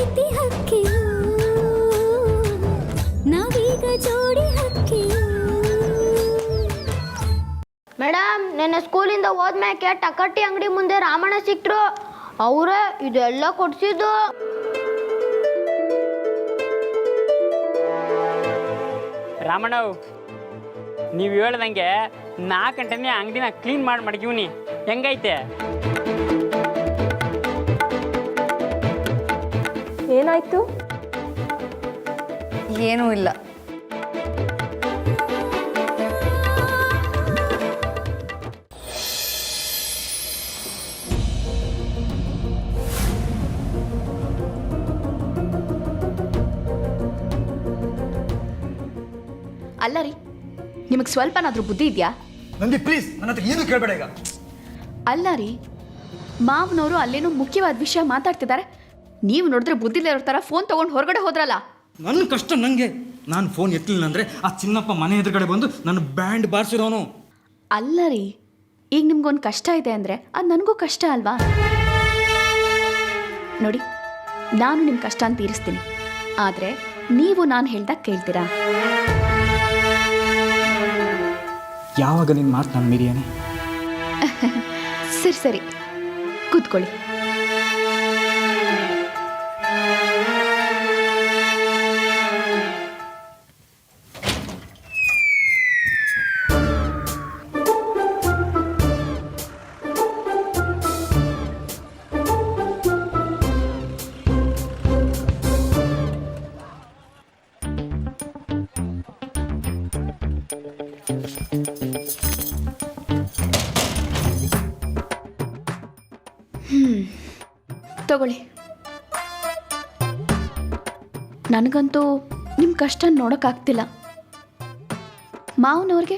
ಪ್ರೀತಿ ಹಕ್ಕಿಯು ನಾವೀಗ ಜೋಡಿ ಹಕ್ಕಿಯು. ಮೇಡಮ್ ನನ್ನ ಸ್ಕೂಲಿಂದ ಹೋದ್ಮ್ಯಾಕೆ ಟಕಟ್ಟಿ ಅಂಗಡಿ ಮುಂದೆ ರಾಮಣ್ಣ ಸಿಕ್ತರು. ಅವರೇ ಇದೆಲ್ಲ ಕೊಡ್ಸಿದ್ದು. ರಾಮಣ್ಣವ್, ನೀವು ಹೇಳ್ದಂಗೆ 4 ಗಂಟೆನೇ ಅಂಗಡಿನ ಕ್ಲೀನ್ ಮಾಡಿ ಮಡಗಿವ್ನಿ. ಹೆಂಗೈತೆ? ಏನಾಯ್ತು? ಏನೂ ಇಲ್ಲ. ಅಲ್ಲ ರೀ, ನಿಮಗೆ ಸ್ವಲ್ಪನಾದ್ರೂ ಬುದ್ಧಿ ಇದೆಯಾ? ನಂದಿ ಪ್ಲೀಸ್, ನನ್ನ ಹತ್ರ ಏನು ಕೇಳಬೇಡ ಈಗ. ಅಲ್ಲ ರೀ, ಮಾವನವರು ಅಲ್ಲೇನೋ ಮುಖ್ಯವಾದ ವಿಷಯ ಮಾತಾಡ್ತಿದ್ದಾರೆ, ನೀವು ನೋಡಿದ್ರೆ ಬುದ್ಧಿಲೇ ಇರೋ ಥರ ಫೋನ್ ತೊಗೊಂಡು ಹೊರಗಡೆ ಹೋದ್ರಲ್ಲ. ನನ್ನ ಕಷ್ಟ ನನಗೆ. ನಾನು ಫೋನ್ ಎತ್ತಲಿಲ್ಲ ಅಂದರೆ ಆ ಚಿನ್ನಪ್ಪ ಮನೆ ಎದುರುಗಡೆ ಬಂದು ನನ್ನ ಬ್ಯಾಂಡ್ ಬಾರಿಸಿರೋನು. ಅಲ್ಲ ರೀ, ಈಗ ನಿಮ್ಗೊಂದು ಕಷ್ಟ ಇದೆ ಅಂದರೆ ಅದು ನನಗೂ ಕಷ್ಟ ಅಲ್ವಾ? ನೋಡಿ, ನಾನು ನಿಮ್ಮ ಕಷ್ಟನ ತೀರಿಸ್ತೀನಿ, ಆದರೆ ನೀವು ನಾನು ಹೇಳ್ದಾಗ ಕೇಳ್ತೀರಾ? ಯಾವಾಗ ನಿನ್ನ ಮಾತು ನಾನು ಮೀರಿಯೇನೆ? ಸರಿ ಸರಿ, ಕೂತ್ಕೊಳ್ಳಿ. ತಗೊಳ್ಳಿ. ನನಗಂತೂ ನಿಮ್ಮ ಕಷ್ಟ ನೋಡೋಕ್ಕಾಗ್ತಿಲ್ಲ. ಮಾವನವ್ರಿಗೆ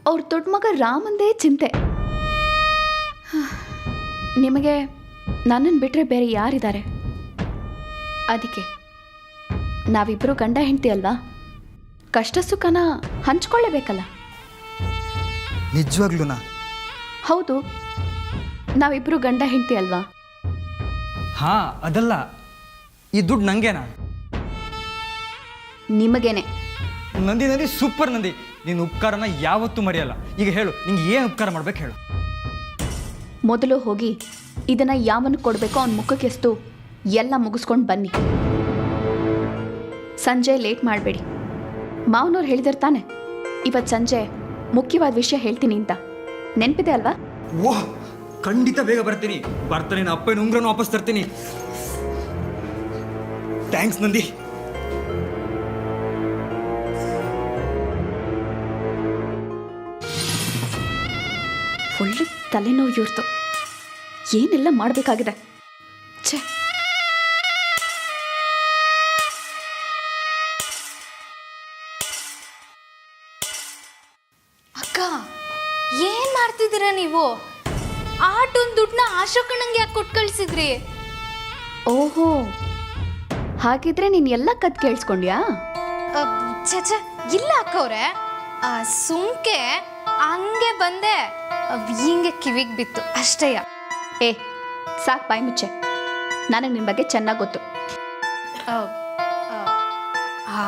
ಅವ್ರ ದೊಡ್ಡ ಮಗ ರಾಮಂದೇ ಚಿಂತೆ. ನಿಮಗೆ ನನ್ನನ್ನು ಬಿಟ್ಟರೆ ಬೇರೆ ಯಾರಿದ್ದಾರೆ? ಅದಕ್ಕೆ ನಾವಿಬ್ಬರು ಗಂಡ ಹೆಂಡ್ತಿ ಅಲ್ವಾ, ಕಷ್ಟ ಸುಖನ ಹಂಚ್ಕೊಳ್ಳೇಬೇಕಲ್ಲ. ನಿಜವಾಗ್ಲೂನಾ? ಹೌದು, ನಾವಿಬ್ಬರು ಗಂಡ ಹೆಂಡ್ತಿ ಅಲ್ವಾ? ಹಾ, ಅದಲ್ಲ, ಈ ದುಡ್ಡು ನಂಗೇನಾ? ನಿಮಗೇನೆ. ನಂದಿ ನಂದಿ ಸೂಪರ್ ನಂದಿ, ನೀನು ಉಪಕಾರನ ಯಾವತ್ತೂ ಮರೆಯಲ್ಲ. ಈಗ ಹೇಳು, ನಿಂಗೆ ಏನು ಉಪಕಾರ ಮಾಡ್ಬೇಕು ಹೇಳು. ಮೊದಲು ಹೋಗಿ ಇದನ್ನು ಯಾವನು ಕೊಡಬೇಕೋ ಅವನ ಮುಖಕ್ಕೆ ಎಸ್ತು ಎಲ್ಲ ಮುಗಿಸ್ಕೊಂಡು ಬನ್ನಿ. ಸಂಜೆ ಲೇಟ್ ಮಾಡಬೇಡಿ. ಮಾವನವ್ರು ಹೇಳಿದಿರ್ತಾನೆ ಇವತ್ತು ಸಂಜೆ ಮುಖ್ಯವಾದ ವಿಷಯ ಹೇಳ್ತೀನಿ ಅಂತ. ನೆನಪಿದೆ ಅಲ್ವಾ? ಓಹ್, ಖಂಡಿತ ಬೇಗ ಬರ್ತೀನಿ. ಬರ್ತಾನೆ ಅಪ್ಪನ ಉಂಗ್ರನು ವಾಪಸ್ ತರ್ತೀನಿ. ಥ್ಯಾಂಕ್ಸ್ ನಂದಿ. ಒಳ್ಳೆ ತಲೆನೋವು ಇವ್ರದ್ದು. ಏನೆಲ್ಲ ಮಾಡಬೇಕಾಗಿದೆ. ಛೇ, ಅಕ್ಕ, ಏನ್ ಮಾಡ್ತಿದ್ದೀರಾ ನೀವು? ಆಟೊಂದು ದುಡ್ಡನ್ನ ಅಶೋಕಣ್ಣಂಗೆ ಯಾಕೆ ಕೊಟ್ಟು ಕಳಿಸಿದ್ರಿ? ಓಹೋ, ಹಾಗಿದ್ರೆ ನೀನು ಎಲ್ಲ ಕತ್ ಕೇಳಿಸ್ಕೊಂಡ್ಯಾ? ಛೇ, ಇಲ್ಲ ಅಕ್ಕವ್ರೆ, ಸುಮ್ಕೆ ಹಂಗೆ ಬಂದೆ, ಹಿಂಗೆ ಕಿವಿಗೆ ಬಿತ್ತು ಅಷ್ಟೇಯ. ಏ ಸಾಕು, ಬಾಯಿ ಮುಚ್ಚೆ. ನನಗೆ ನಿನ್ನ ಬಗ್ಗೆ ಚೆನ್ನಾಗಿ ಗೊತ್ತು.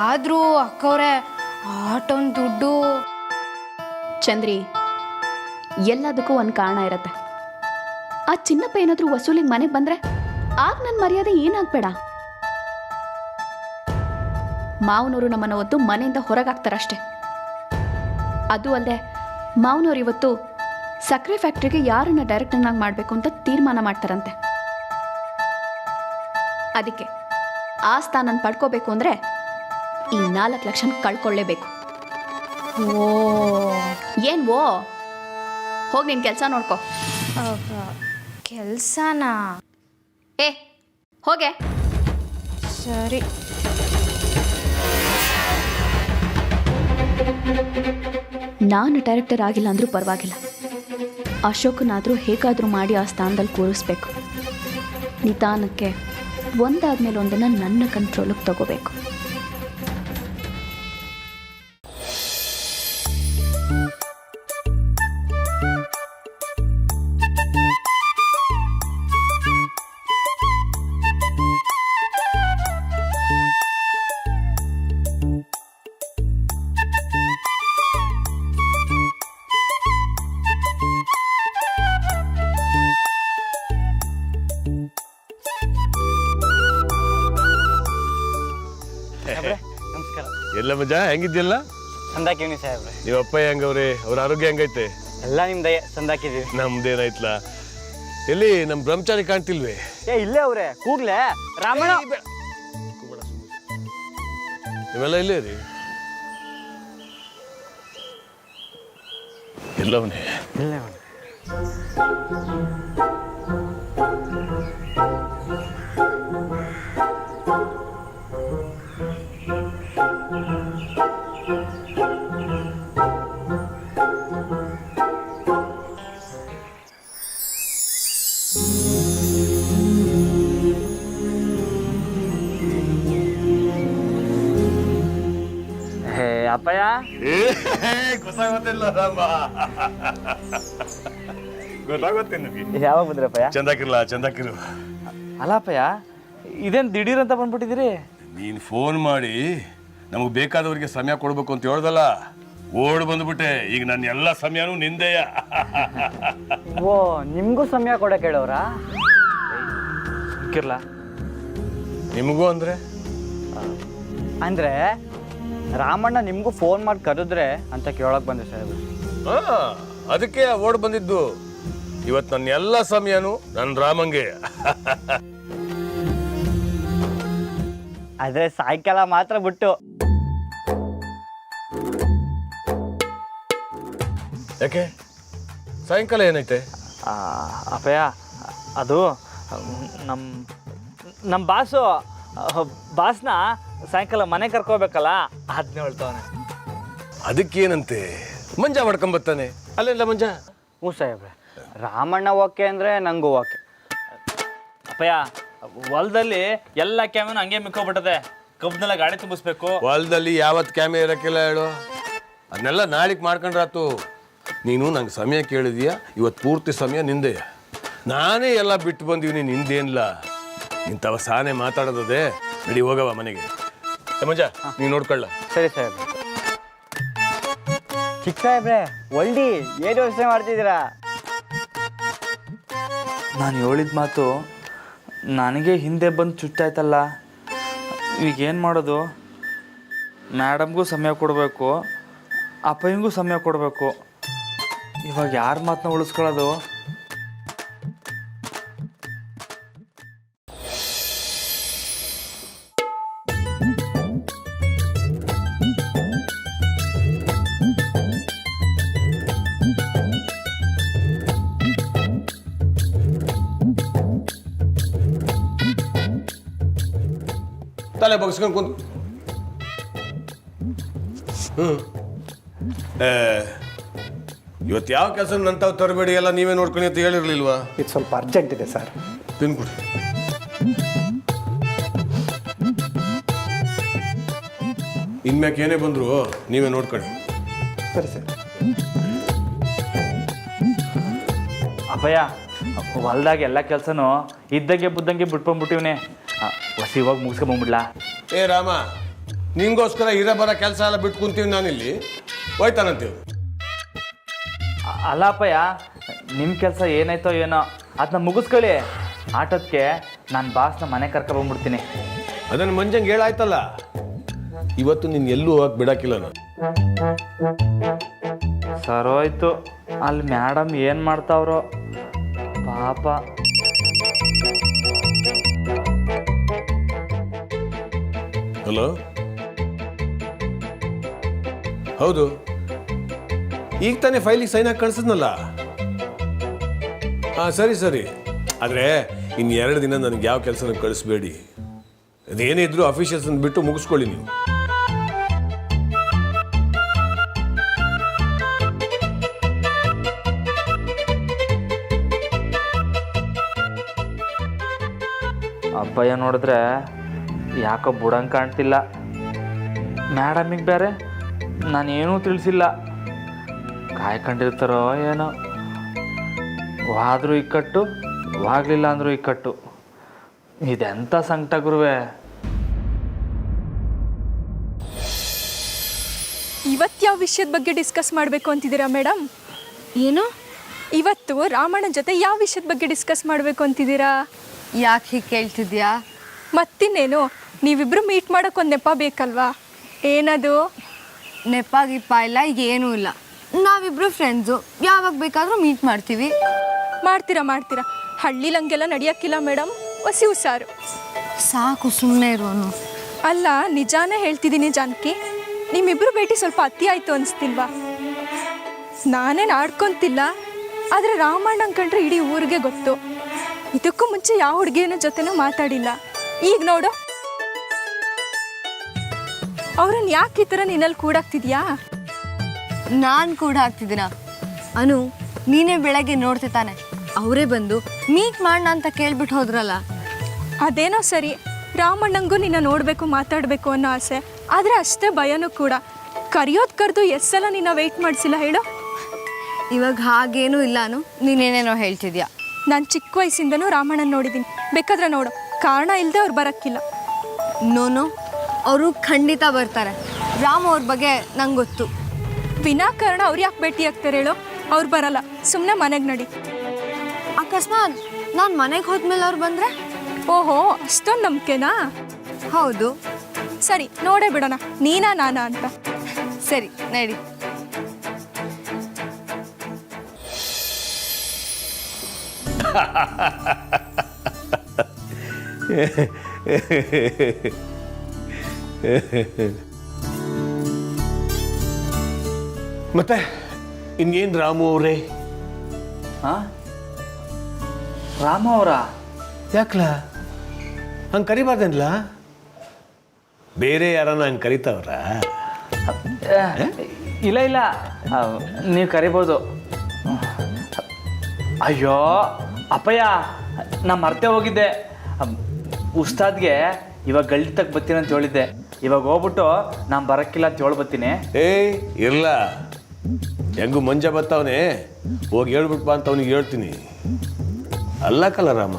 ಆದರೂ ಅಕ್ಕವ್ರೆ, ಆಟೊಂದು ದುಡ್ಡು. ಚಂದ್ರಿ, ಎಲ್ಲದಕ್ಕೂ ಒಂದು ಕಾರಣ ಇರುತ್ತೆ. ಆ ಚಿನ್ನಪ್ಪ ಏನಾದರೂ ವಸೂಲಿಗೆ ಮನೆಗೆ ಬಂದರೆ ಆಗ ನನ್ನ ಮರ್ಯಾದೆ ಏನಾಗಬೇಡ. ಮಾವನವರು ನಮ್ಮನ್ನು ಒದ್ದು ಮನೆಯಿಂದ ಹೊರಗಾಗ್ತಾರಷ್ಟೆ. ಅದು ಅಲ್ಲದೆ ಮಾವನವ್ರು ಇವತ್ತು ಸಕ್ಕರೆ ಫ್ಯಾಕ್ಟ್ರಿಗೆ ಯಾರನ್ನ ಡೈರೆಕ್ಟರ್ನಾಗಿ ಮಾಡಬೇಕು ಅಂತ ತೀರ್ಮಾನ ಮಾಡ್ತಾರಂತೆ. ಅದಕ್ಕೆ ಆ ಸ್ಥಾನ ಪಡ್ಕೋಬೇಕು ಅಂದರೆ ಈ 4 ಲಕ್ಷ ಕಳ್ಕೊಳ್ಳೇಬೇಕು. ಓ, ಏನು ಓ? ಹೋಗಿ ನಿನ್ನ ಕೆಲಸ ನೋಡ್ಕೊ. ಕೆಲಸನಾ? ಏ ಹೋಗೆ. ಸರಿ. ನಾನು ಡೈರೆಕ್ಟರ್ ಆಗಿಲ್ಲ ಅಂದರೂ ಪರವಾಗಿಲ್ಲ, ಅಶೋಕನಾದರೂ ಹೇಗಾದರೂ ಮಾಡಿ ಆ ಸ್ಥಾನದಲ್ಲಿ ಕೂರಿಸ್ಬೇಕು. ನಿಧಾನಕ್ಕೆ ಒಂದಾದ್ಮೇಲೆ ಒಂದನ್ನು ನನ್ನ ಕಂಟ್ರೋಲಿಗೆ ತಗೋಬೇಕು. ಎಲ್ಲ ಮಜಾ ಹೆಂಗಿದ್ಯಲ್ಲ? ಸಂದಾಕಿವ್ನಿ ಸಾಹೇಬ್ರೆ. ನೀವು ಅಪ್ಪ ಹೆಂಗವ್ರೆ? ಅವ್ರ ಆರೋಗ್ಯ ಹೆಂಗೈತೆ? ಎಲ್ಲ ನಿಮ್ದೆ ಸಂದಾಕಿದೀವಿ. ನಮ್ದೇನಾಯ್ತಲ್ಲ? ಎಲ್ಲಿ ನಮ್ಮ ಬ್ರಹ್ಮಚಾರಿ ಕಾಣ್ತಿಲ್ವೇ? ಇಲ್ಲೇ ಅವ್ರೆ ಕೂಗ್ಲೆ ರಾಮಣ್ಣ. ನೀವೆಲ್ಲ ಇಲ್ಲೇ ರೀ? ಎಲ್ಲವನೇ ಇಲ್ಲೇ ಅವ್ನೆ. ಅಪ್ಪಯ್ಯ ಗೊತ್ತಾಗೋದಿಲ್ಲ ರಾಮ. ಗೊತ್ತಾಗುತ್ತೆ ನನಗೆ. ಯಾವಾಗ ಬಂದ್ರಪ್ಪಯ್ಯ? ಚಂದಾಕಿರು. ಅಲ್ಲಪ್ಪಯ್ಯ ಇದೇನು ದಿಢೀರ್ ಅಂತ ಬಂದ್ಬಿಟ್ಟಿದ್ದೀರಿ? ನೀನು ಫೋನ್ ಮಾಡಿ ನಮಗೆ ಬೇಕಾದವರಿಗೆ ಸಮಯ ಕೊಡ್ಬೇಕು ಅಂತ ಹೇಳ್ದಲ್ಲ, ಓಡ್ ಬಂದ್ಬಿಟ್ಟೆ. ಈಗ ನನ್ನ ಎಲ್ಲ ಸಮಯನೂ ನಿಂದೆಯ. ಓ ನಿಮಗೂ ಸಮಯ ಕೊಡಕ್ಕೆ ಹೇಳೋರಾ? ಕಿರ್ಲ ನಿಮಗೂ ಅಂದ್ರೆ ರಾಮಣ್ಣ ನಿಮಗೂ ಫೋನ್ ಮಾಡಿ ಕರೆದ್ರೆ ಅಂತ ಕೇಳೋಕೆ ಬಂದೆ ಸಾಹೇಬ್ರೆ. ಅದಕ್ಕೆ ಓಡ್ ಬಂದಿದ್ದು. ಇವತ್ತು ನನ್ನ ಎಲ್ಲ ಸಮಯನೂ ನನ್ನ ರಾಮಂಗೆ. ಆದ್ರೆ ಸಾಯಂಕಾಲ ಮಾತ್ರ ಬಿಟ್ಟು. ಯಾಕೆ ಸಾಯಂಕಾಲ ಏನೈತೆ? ಅಪ್ಪಯ್ಯ ಅದು ನಮ್ಮ ಬಾಸ್ನ ಸಾಯಂಕಾಲ ಮನೆ ಕರ್ಕೋಬೇಕಲ್ಲ, ಅದನ್ನೇ ಹೇಳ್ತಾವನೆ. ಅದಕ್ಕೇನಂತೆ? ಮಂಜ ಮಾಡ್ಕೊಂಬರ್ತಾನೆ. ಅಲ್ಲೆಲ್ಲ ಮಂಜ? ಹ್ಞೂ ಸಾಹೇಬ್ರೆ. ರಾಮಣ್ಣ ಓಕೆ ಅಂದರೆ ನಂಗೂ ಓಕೆ. ಅಪ್ಪಯ್ಯ ಹೊಲದಲ್ಲಿ ಎಲ್ಲ ಕ್ಯಾಮೆನು ಹಂಗೆ ಮಿಕ್ಕೋಬಿಟ್ಟದೆ. ಕಬ್ಬನೆಲ್ಲ ಗಾಡಿ ತುಂಬಿಸ್ಬೇಕು. ಹೊಲದಲ್ಲಿ ಯಾವತ್ತು ಕ್ಯಾಮೆ ಇರಕ್ಕಿಲ್ಲ ಹೇಳು. ಅದನ್ನೆಲ್ಲ ನಾಳಿಗೆ ಮಾಡ್ಕೊಂಡ್ರಾತು. ನೀನು ನಂಗೆ ಸಮಯ ಕೇಳಿದೀಯ, ಇವತ್ತು ಪೂರ್ತಿ ಸಮಯ ನಿಂದೆಯ. ನಾನೇ ಎಲ್ಲ ಬಿಟ್ಟು ಬಂದೀವಿ, ನಿಂದೇನಿಲ್ಲ. ಇಂಥವ ಸಾನೆ ಮಾತಾಡೋದೇ. ನಡಿ ಹೋಗವ ಮನೆಗೆ. ಮಂಜ ನೀನು ನೋಡ್ಕೊಳ್ಳ. ಸರಿ ಸಾಹೇಬ್ರೆ. ಚಿಕ್ಕ ಸಾಹೇಬ್ರೆ ಒಳ್ಳಿ ಏನು ಯೋಚನೆ ಮಾಡ್ತಿದ್ದೀರಾ? ನಾನು ಹೇಳಿದ ಮಾತು ನನಗೆ ಹಿಂದೆ ಬಂದು ಚುಚ್ಚಾಯ್ತಲ್ಲ. ಈಗೇನು ಮಾಡೋದು? ಮೇಡಮ್ಗೂ ಸಮಯ ಕೊಡಬೇಕು, ಅಪ್ಪಯ್ಯಂಗೂ ಸಮಯ ಕೊಡಬೇಕು. ಇವಾಗ ಯಾರ ಮಾತನ್ನ ಉಳಿಸ್ಕೊಳ್ಳೋದು? ತಲೆ ಬಗ್ಸ್ಕೊಂಡು ಕುಂತು ಇವತ್ತು ಯಾವ ಕೆಲಸ ನಂತಾವ್ ತರಬೇಡಿ, ಎಲ್ಲ ನೀವೇ ನೋಡ್ಕೊಳ್ಳಿ ಅಂತ ಹೇಳಿರ್ಲಿಲ್ವಾ? ಇದು ಸ್ವಲ್ಪ ಅರ್ಜೆಂಟ್ ಇದೆ ಸರ್. ತಿನ್ಕೊಡಿ. ಇನ್ಮ್ಯಾಕೆ ಏನೇ ಬಂದ್ರು ನೀವೇ ನೋಡ್ಕೊಳ್ಳಿ. ಸರಿ ಸರ್. ಅಪ್ಪಯ್ಯ ಹೊಲ್ದಾಗ ಎಲ್ಲ ಕೆಲಸನೂ ಇದ್ದಂಗೆ ಬುದ್ದಂಗೆ ಬಿಟ್ಕೊಂಡ್ಬಿಟ್ಟಿವ್ನೆ. ಇವಾಗ ಮುಗಿಸ್ಕೊಂಬಂದ್ಬಿಡ್ಲಾ? ಏ ರಾಮ, ನಿಂಗೋಸ್ಕರ ಬರೋ ಕೆಲಸ ಎಲ್ಲ ಬಿಟ್ಟು ಕುಂತೀವಿ. ನಾನಿಲ್ಲಿ ಹೋಯ್ತಾನಂತೀವಿ. ಅಲ್ಲ ಅಪ್ಪಯ್ಯ, ನಿಮ್ಮ ಕೆಲಸ ಏನಾಯ್ತೋ ಏನೋ ಅದನ್ನ ಮುಗಿಸ್ಕೊಳ್ಳಿ. ಆಟೋದಕ್ಕೆ ನಾನು ಬಾಸ್ನ ಮನೆ ಕರ್ಕೊಂಡ್ಬಂದ್ಬಿಡ್ತೀನಿ. ಅದನ್ನು ಮಂಜಂಗೆ ಹೇಳಾಯ್ತಲ್ಲ. ಇವತ್ತು ನೀನು ಎಲ್ಲೂ ಹೋಗಕ್ಕೆ ಬಿಡಾಕಿಲ್ಲ ನಾನು. ಸರೋಯ್ತು. ಅಲ್ಲಿ ಮೇಡಮ್ ಏನು ಮಾಡ್ತಾವ್ರೋ ಪಾಪ. ಹಲೋ, ಹೌದು. ಈಗ ತಾನೇ ಫೈಲಿಗೆ ಸೈನ್ ಹಾಕಿ ಕಳಿಸಿದ್ನಲ್ಲ. ಹಾಂ ಸರಿ ಸರಿ. ಆದರೆ ಇನ್ನು 2 ದಿನ ನನಗೆ ಯಾವ ಕೆಲಸನ ಕಳಿಸ್ಬೇಡಿ. ಅದೇನೇ ಇದ್ರೂ ಅಫಿಷಿಯಲ್ಸ್ ಬಿಟ್ಟು ಮುಗಿಸ್ಕೊಳ್ಳಿ ನೀವು. ಅಪ್ಪಯ್ಯ ನೋಡಿದ್ರೆ ಯಾಕೋ ಬುಡಂಗೆ ಕಾಣ್ತಿಲ್ಲ. ಮೇಡಮಿಗೆ ಬೇರೆ ನಾನೇನೂ ತಿಳಿಸಿಲ್ಲ. ಕಾಯ್ಕೊಂಡಿರ್ತಾರೋ ಏನೋ. ವಾದರೂ ಇಕ್ಕಟ್ಟು, ವಾಗಲಿಲ್ಲ ಅಂದರೂ ಇಕ್ಕಟ್ಟು. ಇದೆಂಥ ಸಂಕಟ ಗುರುವೆ. ಇವತ್ತು ಯಾವ ವಿಷಯದ ಬಗ್ಗೆ ಡಿಸ್ಕಸ್ ಮಾಡಬೇಕು ಅಂತಿದ್ದೀರಾ ಮೇಡಮ್? ಏನು? ಇವತ್ತು ರಾಮಣ್ಣ ಜೊತೆ ಯಾವ ವಿಷಯದ ಬಗ್ಗೆ ಡಿಸ್ಕಸ್ ಮಾಡಬೇಕು ಅಂತಿದ್ದೀರಾ? ಯಾಕೆ ಹೀಗೆ ಕೇಳ್ತಿದ್ಯಾ? ಮತ್ತಿನ್ನೇನು, ನೀವಿಬ್ರು ಮೀಟ್ ಮಾಡೋಕೆ ಒಂದು ನೆಪ ಬೇಕಲ್ವಾ? ಏನದು? ನೆಪ ಗಿಪ್ಪ ಇಲ್ಲ, ಈಗ ಏನೂ ಇಲ್ಲ. ನಾವಿಬ್ರು ಫ್ರೆಂಡ್ಸು, ಯಾವಾಗ ಬೇಕಾದರೂ ಮೀಟ್ ಮಾಡ್ತೀವಿ. ಮಾಡ್ತೀರಾ ಹಳ್ಳಿಲಿ ಹಂಗೆಲ್ಲ ನಡೆಯೋಕ್ಕಿಲ್ಲ ಮೇಡಮ್, ಹೊಸಿ ಹುಷಾರು. ಸಾಕು, ಸುಮ್ಮನೆ ಇರೋನು. ಅಲ್ಲ, ನಿಜಾನೇ ಹೇಳ್ತಿದ್ದೀನಿ ಜಾನಕಿ, ನಿಮ್ಮಿಬ್ರು ಭೇಟಿ ಸ್ವಲ್ಪ ಅತಿ ಆಯಿತು ಅನಿಸ್ತಿಲ್ವಾ? ನಾನೇನು ಆಡ್ಕೊತಿಲ್ಲ, ಆದರೆ ರಾಮಣ್ಣ ಕಂಡ್ರೆ ಇಡೀ ಊರಿಗೆ ಗೊತ್ತು. ಇದಕ್ಕೂ ಮುಂಚೆ ಯಾವ ಹುಡುಗಿಯನ ಜೊತೆನೂ ಮಾತಾಡಿಲ್ಲ. ಈಗ ನೋಡು, ಅವ್ರನ್ನ ಯಾಕೆ ಈ ಥರ ನಿನ್ನಲ್ಲಿ ಕೂಡಾಕ್ತಿದ್ಯಾ? ನಾನು ಕೂಡ ಆಗ್ತಿದ್ದೀನ? ಅನು, ನೀನೇ ಬೆಳಗ್ಗೆ ನೋಡ್ತೆ ತಾನೆ, ಅವರೇ ಬಂದು ಮೀಟ್ ಮಾಡೋಣ ಅಂತ ಕೇಳ್ಬಿಟ್ಟು ಹೋದ್ರಲ್ಲ. ಅದೇನೋ ಸರಿ, ರಾಮಣ್ಣಂಗೂ ನಿನ್ನ ನೋಡಬೇಕು ಮಾತಾಡಬೇಕು ಅನ್ನೋ ಆಸೆ, ಆದರೆ ಅಷ್ಟೇ ಭಯನೂ ಕೂಡ. ಕರೆಯೋದು ಕರೆದು ಎಷ್ಟು ಸಲ ನಿನ್ನ ವೆಯ್ಟ್ ಮಾಡಿಸಿಲ್ಲ ಹೇಳು? ಇವಾಗ ಹಾಗೇನೂ ಇಲ್ಲ ಅನು, ನೀನೇನೇನೋ ಹೇಳ್ತಿದ್ಯಾ. ನಾನು ಚಿಕ್ಕ ವಯಸ್ಸಿಂದನೂ ರಾಮಣ್ಣನ ನೋಡಿದ್ದೀನಿ, ಬೇಕಾದ್ರೆ ನೋಡು, ಕಾರಣ ಇಲ್ಲದೆ ಅವ್ರು ಬರೋಕ್ಕಿಲ್ಲ. ನೋನು, ಅವರು ಖಂಡಿತ ಬರ್ತಾರೆ. ರಾಮ್ ಅವ್ರ ಬಗ್ಗೆ ನಂಗೆ ಗೊತ್ತು. ವಿನಾಕಾರಣ ಅವ್ರು ಯಾಕೆ ಭೇಟಿ ಆಗ್ತಾರೆ ಹೇಳು? ಅವ್ರು ಬರಲ್ಲ, ಸುಮ್ಮನೆ ಮನೆಗೆ ನಡಿ. ಅಕಸ್ಮಾತ್ ನಾನು ಮನೆಗೆ ಹೋದ್ಮೇಲೆ ಅವ್ರು ಬಂದರೆ? ಓಹೋ, ಅಷ್ಟೊಂದು ನಂಬಿಕೆನಾ? ಹೌದು. ಸರಿ, ನೋಡೇ ಬಿಡೋಣ, ನೀನಾ ನಾನಾ ಅಂತ. ಸರಿ, ನಡಿ. ಮತ್ತೆ ಇನ್ನೇನು ರಾಮು ಅವರೇ? ಹಾಂ, ರಾಮ ಅವರ ಯಾಕಲ ಹಂಗೆ ಕರಿಬಾರ್ದೇನ್ಲ? ಬೇರೆ ಯಾರನ್ನ ಹಂಗೆ ಕರಿತಾವ್ರ? ಇಲ್ಲ, ನೀವು ಕರಿಬೋದು. ಅಯ್ಯೋ ಅಪ್ಪಯ್ಯ, ನಾ ಮರ್ತೇ ಹೋಗಿದ್ದೆ. ಉಸ್ತಾದ್ಗೆ ಇವಾಗ ಗಳ್ಳಿ ತಕ್ಕ ಬರ್ತೀನಿ ಅಂತ ಹೇಳಿದ್ದೆ. ಇವಾಗ ಹೋಗ್ಬಿಟ್ಟು ನಾನು ಬರೋಕ್ಕಿಲ್ಲ ಅಂತ ಹೇಳಿ ಬರ್ತೀನಿ. ಇಲ್ಲ, ಹೆಂಗು ಮಂಜ ಬರ್ತಾವನೆ, ಹೋಗಿ ಹೇಳ್ಬಿಟ್ಟು ಬಾ ಅಂತ ಅವನಿಗೆ ಹೇಳ್ತೀನಿ. ಅಲ್ಲ ಕಲ ರಾಮ,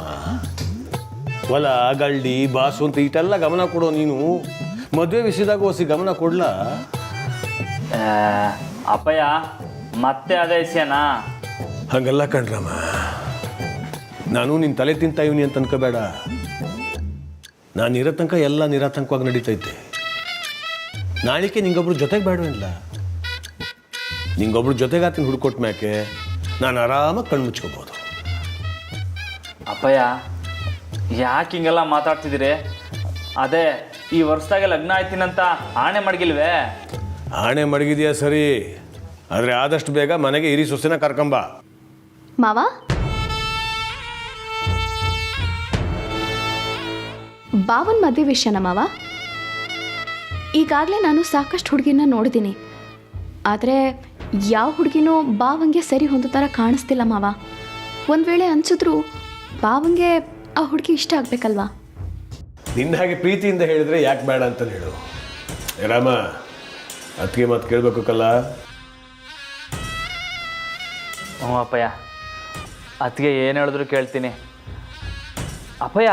ಹೊಲ ಗಳ್ಳಿ ಬಾಸು ಅಂತ ಇಟ್ಟೆಲ್ಲ ಗಮನ ಕೊಡೋ ನೀನು. ಮದುವೆ ವಿಷಯದಾಗ ಹೊಸಿ ಗಮನ ಕೊಡ್ಲಾ? ಅಪ್ಪಯ್ಯ, ಮತ್ತೆ ಅದೇ ವಿಷಯನಾ? ಹಂಗಲ್ಲ ಕಣ್ರಾಮ, ನಾನು ನಿನ್ನ ತಲೆ ತಿಂತ ಇವನಿ ಅಂತ ಅನ್ಕೋಬೇಡ. ನಾನು ಇರೋ ತನಕ ಎಲ್ಲ ನಿರಾತಂಕವಾಗಿ ನಡೀತೈತೆ. ನಾಳಿಕೆ ನಿಂಗೊಬ್ರು ಜೊತೆಗೆ ಬೇಡವಿಲ್ಲ. ನಿಂಗೊಬ್ರು ಜೊತೆಗಾತಿನ ಹುಡ್ಕೊಟ್ ಮ್ಯಾಕೆ ನಾನು ಆರಾಮಾಗಿ ಕಣ್ಣು ಮುಚ್ಕೋಬೋದು. ಅಪ್ಪಯ್ಯ, ಯಾಕೆ ಹಿಂಗೆಲ್ಲ ಮಾತಾಡ್ತಿದ್ದೀರಿ? ಅದೇ ಈ ವರ್ಷದಾಗೆ ಲಗ್ನ ಆಯ್ತೀನಂತ ಆಣೆ ಮಡಗಿಲ್ವೇ? ಆಣೆ ಮಡಗಿದೆಯಾ ಸರಿ, ಆದರೆ ಆದಷ್ಟು ಬೇಗ ಮನೆಗೆ ಹಿರಿ ಸೊಸೆನ ಕರ್ಕೊಂಬ. ಮಾವ, ಬಾವನ್ ಮದುವೆ ವಿಷಯನ ಮಾವ? ಈಗಾಗಲೇ ನಾನು ಸಾಕಷ್ಟು ಹುಡುಗಿನ ನೋಡಿದ್ದೀನಿ, ಆದರೆ ಯಾವ ಹುಡುಗಿನೂ ಬಾವಂಗೆ ಸರಿ ಹೊಂದೋ ಥರ ಕಾಣಿಸ್ತಿಲ್ಲ ಮಾವ. ಒಂದು ವೇಳೆ ಅನ್ಸಿದ್ರು ಬಾವಂಗೆ ಆ ಹುಡುಗಿ ಇಷ್ಟ ಆಗಬೇಕಲ್ವಾ? ನಿನ್ನ ಹಾಗೆ ಪ್ರೀತಿಯಿಂದ ಹೇಳಿದ್ರೆ ಯಾಕೆ ಬೇಡ ಅಂತ ಹೇಳು ರಾಮ. ಅದಕ್ಕೆ ಮಾತು ಕೇಳಬೇಕು ಕಲ್ಲ. ಹ್ಞೂ ಅಪ್ಪಯ್ಯ, ಅದಕ್ಕೆ ಏನು ಹೇಳಿದ್ರು ಕೇಳ್ತೀನಿ. ಅಪ್ಪಯ್ಯ,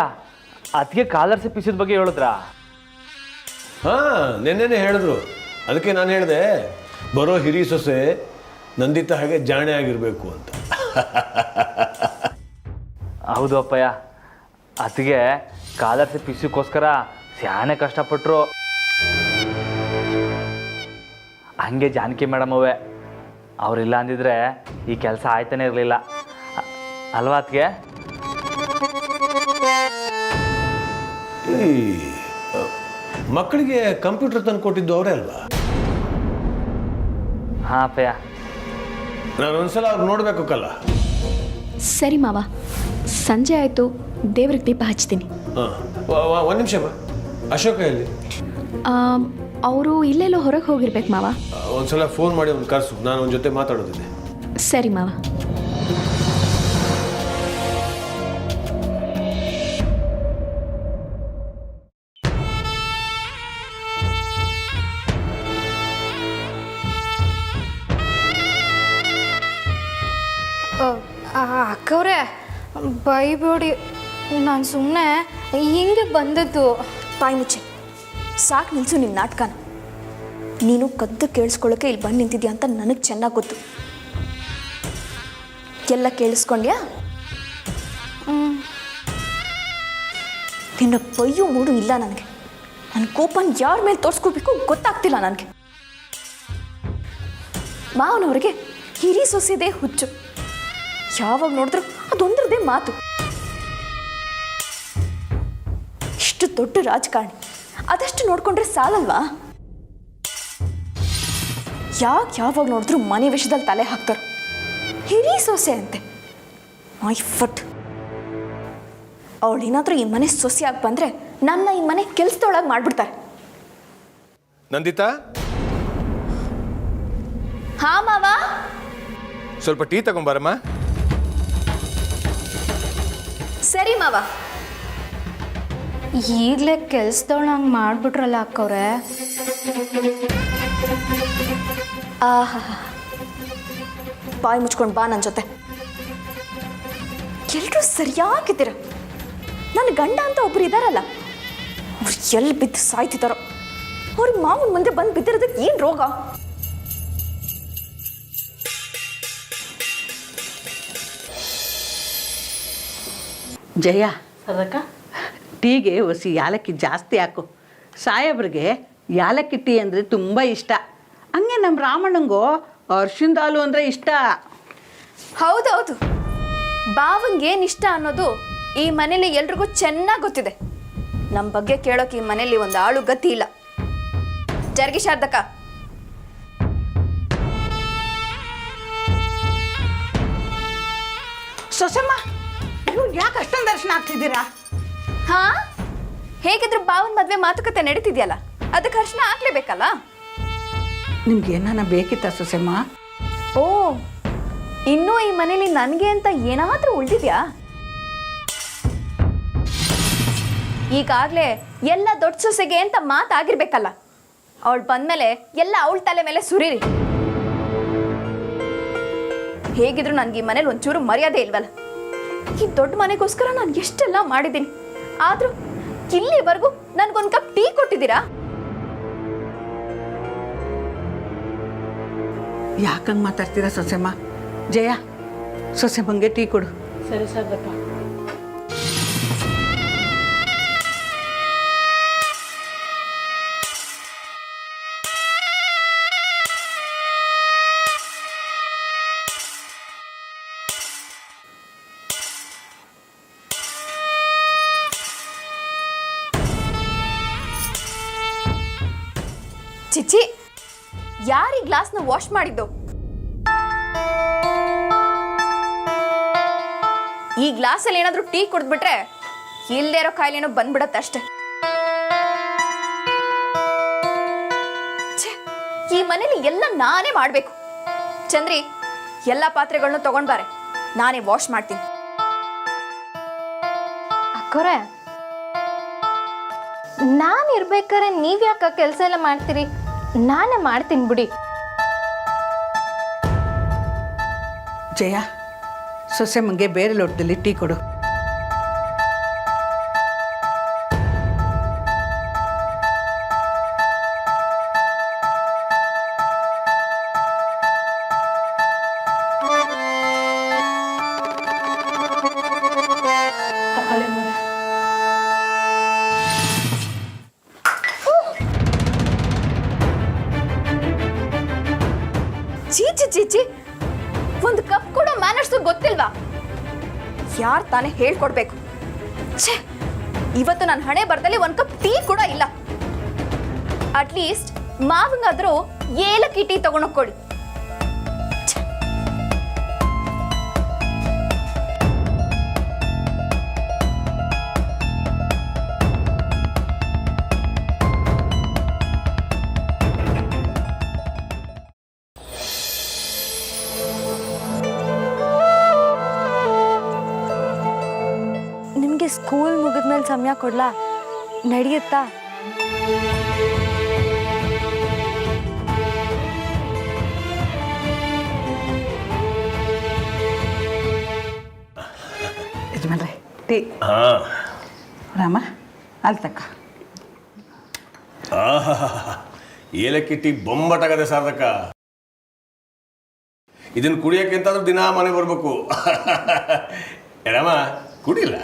ಅದಕ್ಕೆ ಕಾಲರ್ಸಿ ಪಿಸಿದ ಬಗ್ಗೆ ಹೇಳಿದ್ರಾ? ಹಾಂ, ನೆನ್ನೆನೇ ಹೇಳಿದ್ರು. ಅದಕ್ಕೆ ನಾನು ಹೇಳಿದೆ, ಬರೋ ಹಿರಿ ಸೊಸೆ ನಂದಿತ ಹಾಗೆ ಜಾಣೆ ಆಗಿರಬೇಕು ಅಂತ. ಹೌದು ಅಪ್ಪಯ್ಯ, ಅದಕ್ಕೆ ಕಾಲರ್ಸಿ ಪಿಸಿಗೋಸ್ಕರ ಸ್ಯಾನೆ ಕಷ್ಟಪಟ್ಟರು. ಹಂಗೆ ಜಾನಕಿ ಮೇಡಮ್ ಅವೇ, ಅವರಿಲ್ಲ ಅಂದಿದ್ರೆ ಈ ಕೆಲಸ ಆಯ್ತಾನೆ ಇರಲಿಲ್ಲ ಅಲ್ವಾ ಅದಕ್ಕೆ? ಈ ಮಕ್ಕಳಿಗೆ ಕಂಪ್ಯೂಟರ್ ತಂದು ಕೊಟ್ಟಿದ್ದು ಅವರೇ ಅಲ್ವಾ? ಹಾಂ ಅಪ್ಪಯ್ಯ. ನಾನು ಒಂದ್ಸಲ ಅವ್ರು ನೋಡಬೇಕು ಕಲ್ಲ. ಸರಿ ಮಾವ, ಸಂಜೆ ಆಯಿತು, ದೇವ್ರಿಗೆ ದೀಪ ಹಚ್ತೀನಿ. ಹಾಂ, ಒಂದು ನಿಮಿಷ ಬಾ. ಅಶೋಕ ಎಲ್ಲಿ? ಅವರು ಇಲ್ಲೆಲ್ಲೋ ಹೊರಗೆ ಹೋಗಿರ್ಬೇಕು ಮಾವ. ಒಂದ್ಸಲ ಫೋನ್ ಮಾಡಿ ಒಂದು ಕರೆಸು, ನಾನು ಅವನ ಜೊತೆ ಮಾತಾಡೋದಿದೆ. ಸರಿ ಮಾವ. ಅಕ್ಕವ್ರೆ, ಬೈಬೇಡಿ, ನಾನು ಸುಮ್ಮನೆ ಹಿಂಗೆ ಬಂದದ್ದು. ಬಾಯಿ ಮುಚ್ಚೆ, ಸಾಕು ನಿಲ್ಸು ನಿನ್ನ ನಾಟಕನ. ನೀನು ಕದ್ದು ಕೇಳಿಸ್ಕೊಳ್ಳೋಕೆ ಇಲ್ಲಿ ಬಂದು ನಿಂತಿದ್ಯಾ ಅಂತ ನನಗೆ ಚೆನ್ನಾಗಿ ಗೊತ್ತು. ಎಲ್ಲ ಕೇಳಿಸ್ಕೊಂಡ್ಯಾ? ನಿನ್ನ ಬೈಯೋ ಮೂಡು ಇಲ್ಲ ನನಗೆ. ನನ್ನ ಕೋಪನ ಯಾರ ಮೇಲೆ ತೋರಿಸ್ಕೋಬೇಕು ಗೊತ್ತಾಗ್ತಿಲ್ಲ ನನಗೆ. ಮಾವನವ್ರಿಗೆ ಹಿರಿ ಸೊಸೆದೇ ಹುಚ್ಚು. ಯಾವಾಗ ನೋಡಿದ್ರು ಅದೊಂದ್ರದೇ ಮಾತು. ಇಷ್ಟು ದೊಡ್ಡ ರಾಜಕಾರಣಿ ಅದಷ್ಟು ನೋಡ್ಕೊಂಡ್ರೆ ಸಾಲಲ್ವಾ? ಯಾವಾಗ ನೋಡಿದ್ರು ಮನೆ ವಿಷಯದಲ್ಲಿ ತಲೆ ಹಾಕ್ತಾರೆ. ಹಿರಿ ಸೊಸೆ ಅಂತೆ. ಮೈ ಫಟ್. ಅವಳೇನಾದ್ರೂ ಈ ಮನೆ ಸೊಸೆಯಾಗಿ ಬಂದ್ರೆ ನನ್ನ ಈ ಮನೆ ಕೆಲಸದೊಳಗೆ ಮಾಡ್ಬಿಡ್ತಾರೆ. ನಂದಿತಾ, ಹಾ ಮಾವ. ಸ್ವಲ್ಪ ಟೀ ತಗೊಂಬಾರಮ್ಮ. ಸರಿ ಮಾವ. ಈಗಲೇ ಕೆಲ್ಸದವಳು ಹಂಗೆ ಮಾಡಿಬಿಟ್ರಲ್ಲ ಅಕ್ಕವ್ರೆ. ಆಹಾ, ಬಾಯಿ ಮುಚ್ಕೊಂಡು ಬಾ ನನ್ನ ಜೊತೆ. ಎಲ್ಲರೂ ಸರಿಯಾಗಿದ್ದೀರ. ನನ್ನ ಗಂಡ ಅಂತ ಒಬ್ರು ಇದ್ದಾರಲ್ಲ, ಅವ್ರು ಎಲ್ಲಿ ಬಿದ್ದು ಸಾಯ್ತಿದ್ದಾರೋ. ಅವ್ರಿಗೆ ಮಾವನ ಮುಂದೆ ಬಂದು ಬಿದ್ದಿರೋದಕ್ಕೆ ಏನು ರೋಗ? ಜಯ, ಅದಕ್ಕ ಟೀಗೆ ಒಸಿ ಯಾಲಕ್ಕಿ ಜಾಸ್ತಿ ಹಾಕು. ಸಾಹೇಬ್ರಿಗೆ ಯಾಲಕ್ಕಿ ಟೀ ಅಂದರೆ ತುಂಬ ಇಷ್ಟ. ಹಂಗೆ ನಮ್ಮ ರಾಮಣ್ಣಂಗೂ ಅರ್ಶಿನ ಹಾಲು ಅಂದರೆ ಇಷ್ಟ. ಹೌದೌದು, ಬಾವಂಗೆ ಏನು ಇಷ್ಟ ಅನ್ನೋದು ಈ ಮನೇಲಿ ಎಲ್ರಿಗೂ ಚೆನ್ನಾಗಿ ಗೊತ್ತಿದೆ. ನಮ್ಮ ಬಗ್ಗೆ ಕೇಳೋಕೆ ಈ ಮನೇಲಿ ಒಂದು ಆಳು ಗತಿ ಇಲ್ಲ. ಜರ್ಗಿ ಶಾರದಕ್ಕ. ಸೊಸಮ್ಮ, ನೀವು ಯಾಕೆ ಅಷ್ಟೊಂದು ದರ್ಶನ ಆಗ್ತಿದ್ದೀರಾ? ಹಾ, ಹೇಗಿದ್ರು ಬಾವನ್ ಮದ್ವೆ ಮಾತುಕತೆ ನಡೀತಿದ್ಯಲ್ಲ, ಅದಕ್ಕೆ ಅರ್ಶನ ಹಾಕ್ಲೇಬೇಕಲ್ಲ. ನಿಮ್ಗೆ ಏನಾನ ಬೇಕಿತ್ತ ಸೊಸಮ್ಮ? ಓ, ಇನ್ನೂ ಈ ಮನೇಲಿ ನನಗೆ ಅಂತ ಏನಾದ್ರೂ ಉಳಿದಿದ್ಯಾ? ಈಗಾಗಲೇ ಎಲ್ಲ ದೊಡ್ಡ ಸೊಸೆಗೆ ಅಂತ ಮಾತಾಗಿರ್ಬೇಕಲ್ಲ. ಅವಳು ಬಂದ್ಮೇಲೆ ಎಲ್ಲ ಅವಳ ತಲೆ ಮೇಲೆ ಸುರೀರಿ. ಹೇಗಿದ್ರು ನನಗೆ ಈ ಮನೇಲಿ ಒಂಚೂರು ಮರ್ಯಾದೆ ಇಲ್ವಲ್ಲ. ಈ ದೊಡ್ಡ ಮನೆಗೋಸ್ಕರ ನಾನು ಎಷ್ಟೆಲ್ಲ ಮಾಡಿದ್ದೀನಿ, ಆದ್ರೂ ಇಲ್ಲಿವರೆಗೂ ನನ್ಗೊಂದು ಕಪ್ ಟೀ ಕೊಟ್ಟಿದ್ದೀರಾ? ಯಾಕಂಗೆ ಮಾತಾಡ್ತೀರಾ ಸೊಸೆಮ್ಮ? ಜಯ, ಸೊಸೆಮ್ಮಂಗೆ ಟೀ ಕೊಡು. ಸರಿ ಸಾಕಪ್ಪ. ಚಿಚ್ಚಿ, ಯಾರು ಈ ಗ್ಲಾಸ್ನ ವಾಶ್ ಮಾಡಿದ್ದು? ಈ ಗ್ಲಾಸಲ್ಲಿ ಏನಾದ್ರೂ ಟೀ ಕುಡಿದ್ಬಿಟ್ರೆ ಇಲ್ಲದೆ ಇರೋ ಕಾಯಿಲೆನೋ ಬಂದ್ಬಿಡತ್ತೆ ಅಷ್ಟೆ. ಈ ಮನೇಲಿ ಎಲ್ಲ ನಾನೇ ಮಾಡ್ಬೇಕು. ಚಂದ್ರಿ, ಎಲ್ಲ ಪಾತ್ರೆಗಳನ್ನ ತಗೊಂಡ್ಬಾರೆ, ನಾನೇ ವಾಶ್ ಮಾಡ್ತೀನಿ. ಅಕ್ಕವ್ರೆ, ನಾನು ಇರ್ಬೇಕಾದ್ರೆ ನೀವು ಯಾಕೆ ಕೆಲಸ ಎಲ್ಲ ಮಾಡ್ತೀರಿ? ನಾನೇ ಮಾಡ್ತೀನಿ ಬಿಡಿ. ಜಯ, ಸೊಸೆಮ್ಮಂಗೆ ಬೇರೆ ಲೋಟದಲ್ಲಿ ಟೀ ಕೊಡು. ಚೀಚಿ ಚೀಚಿ, ಒಂದು ಕಪ್ ಕೂಡ ಮ್ಯಾನರ್ಸ್ ಗೊತ್ತಿಲ್ವಾ? ಯಾರು ತಾನೇ ಹೇಳ್ಕೊಡ್ಬೇಕು? ಛೇ, ಇವತ್ತು ನನ್ನ ಹಣೆ ಬರ್ದಲ್ಲಿ ಒಂದು ಕಪ್ ಟೀ ಕೂಡ ಇಲ್ಲ. ಅಟ್ಲೀಸ್ಟ್ ಮಾವಂಗಾದ್ರೂ ಏಲಕ್ಕಿ ಟೀ ತಗೊಂಡೋಗ್ಕೊಡಿ. ನಿಮಗೆ ಸ್ಕೂಲ್ ಮುಗಿದ್ಮೇಲೆ ಸಮಯ ಕೊಡ್ಲಾ? ನಡೆಯುತ್ತಾ? ಯಜಮಾನ್ರೆ, ಟೀ. ರಾಮ, ಅಲ್ಲಿ ತಕ್ಕ. ಏಲಕ್ಕಿ ಟೀ ಬೊಂಬಟಾಗದೆ ಸಾರ್ದಕ್ಕ. ಇದನ್ನು ಕುಡಿಯೋಕೆ ಅಂತಾದ್ರೂ ದಿನ ಮನೆ ಬರಬೇಕು. ರಾಮ, ಕುಡಿಲ್ಲ.